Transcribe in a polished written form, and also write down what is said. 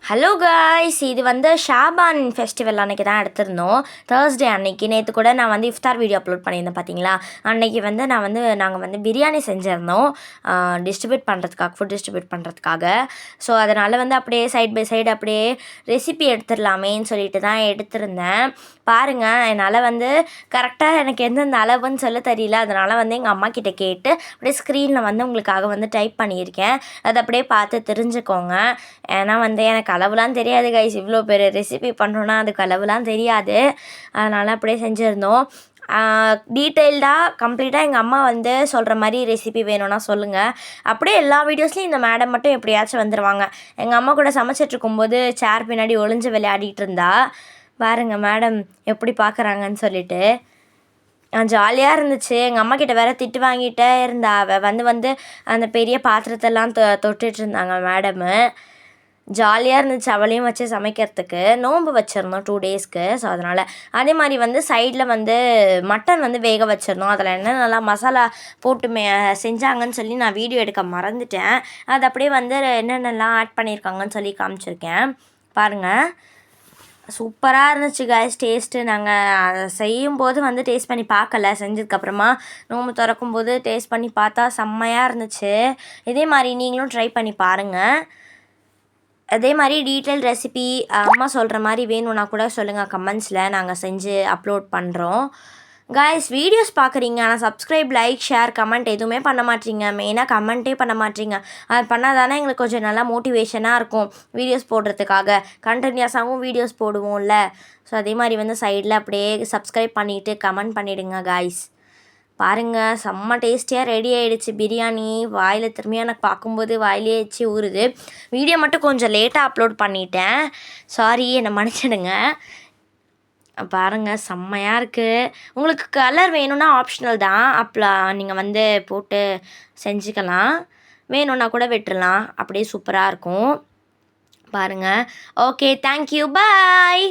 Hello guys, இது வந்து Shaban festival அன்றைக்கி தான் எடுத்திருந்தோம். தேர்ஸ்டே அன்னைக்கு. நேற்று கூட நான் வந்து இஃப்தார் வீடியோ அப்லோட் பண்ணியிருந்தேன் பார்த்தீங்களா. அன்றைக்கி வந்து நாங்கள் வந்து பிரியாணி செஞ்சுருந்தோம் டிஸ்ட்ரிபியூட் பண்ணுறதுக்காக, ஃபுட் டிஸ்ட்ரிபியூட் பண்ணுறதுக்காக. ஸோ அதனால் வந்து அப்படியே சைட் பை சைடு அப்படியே ரெசிபி எடுத்துடலாமேன்னு சொல்லிட்டு தான் எடுத்திருந்தேன். பாருங்கள், என்னால் வந்து கரெக்டாக எனக்கு எந்தெந்த அளவுன்னு சொல்ல தெரியல. அதனால் வந்து எங்கள் அம்மா கிட்டே கேட்டு அப்படியே ஸ்க்ரீனில் வந்து உங்களுக்காக வந்து டைப் பண்ணியிருக்கேன். அதை அப்படியே பார்த்து தெரிஞ்சுக்கோங்க. ஏன்னா வந்து எனக்கு அளவுலாம் தெரியாது கைஸ். இவ்வளோ பெரிய ரெசிபி பண்ணுறோன்னா அதுக்கு அளவுலாம் தெரியாது. அதனால் அப்படியே செஞ்சுருந்தோம். டீட்டெயில்டாக கம்ப்ளீட்டாக எங்கள் அம்மா வந்து சொல்கிற மாதிரி ரெசிபி வேணும்னா சொல்லுங்கள். அப்படியே எல்லா வீடியோஸ்லையும் இந்த மேடம் மட்டும் எப்படியாச்சும் வந்துடுவாங்க. எங்கள் அம்மா கூட சமைச்சிட்ருக்கும்போது சேர் பின்னாடி ஒளிஞ்சு விளையாடிட்டு இருந்தா. பாருங்கள் மேடம் எப்படி பார்க்குறாங்கன்னு சொல்லிட்டு. ஜாலியாக இருந்துச்சு. எங்கள் அம்மா கிட்ட வேறு திட்டு வாங்கிட்டே இருந்தா. வந்து அந்த பெரிய பாத்திரத்தெல்லாம் தொட்டுட்டு இருந்தாங்க மேடமு. ஜாலியாக இருந்துச்சு அவளையும் வச்சு சமைக்கிறதுக்கு. நோன்பு வச்சுருந்தோம் 2 டேஸ்க்கு. ஸோ அதனால் அதே மாதிரி வந்து சைடில் வந்து மட்டன் வந்து வேக வச்சுருந்தோம். அதில் என்னென்னலாம் மசாலா போட்டு செஞ்சாங்கன்னு சொல்லி நான் வீடியோ எடுக்க மறந்துட்டேன். அது அப்படியே வந்து என்னென்னலாம் ஆட் பண்ணியிருக்காங்கன்னு சொல்லி காமிச்சிருக்கேன். பாருங்கள், சூப்பராக இருந்துச்சு காய்ஸ் டேஸ்ட்டு. நாங்கள் செய்யும்போது வந்து டேஸ்ட் பண்ணி பார்க்கல. செஞ்சதுக்கப்புறமா நோம்பு திறக்கும்போது டேஸ்ட் பண்ணி பார்த்தா செம்மையாக இருந்துச்சு. இதே மாதிரி நீங்களும் ட்ரை பண்ணி பாருங்கள். அதே மாதிரி டீட்டெயில் ரெசிபி அம்மா சொல்கிற மாதிரி வேணும்னா கூட சொல்லுங்கள் கமெண்ட்ஸில். நாங்கள் செஞ்சு அப்லோட் பண்ணுறோம். காய்ஸ், வீடியோஸ் பார்க்குறீங்க, ஆனால் சப்ஸ்கிரைப், லைக், ஷேர், கமெண்ட் எதுவுமே பண்ண மாட்டீங்க. மெயினாக கமெண்ட்டே பண்ண மாட்டீங்க. அது பண்ணால் தானே எங்களுக்கு கொஞ்சம் நல்லா மோட்டிவேஷனாக இருக்கும் வீடியோஸ் போடுறதுக்காக. கண்டினியூஸாகவும் வீடியோஸ் போடுவோம்ல. ஸோ அதே மாதிரி வந்து சைடில் அப்படியே சப்ஸ்கிரைப் பண்ணிவிட்டு கமெண்ட் பண்ணிவிடுங்க காய்ஸ். பாருங்கள், செம்ம டேஸ்டியாக ரெடி ஆகிடுச்சு பிரியாணி. வாயில் திரும்பியாக எனக்கு பார்க்கும்போது வாயிலே எச்சி ஊறுது. வீடியோ மட்டும் கொஞ்சம் லேட்டாக அப்லோட் பண்ணிட்டேன். சாரி, என்னை மன்னிச்சிடுங்க. பாருங்கள், செம்மையாக இருக்குது. உங்களுக்கு கலர் வேணும்னா ஆப்ஷனல் தான். நீங்கள் வந்து போட்டு செஞ்சுக்கலாம். வேணும்னா கூட விட்டுறலாம். அப்படியே சூப்பராக இருக்கும். பாருங்கள். ஓகே, தேங்க்யூ, பாய்.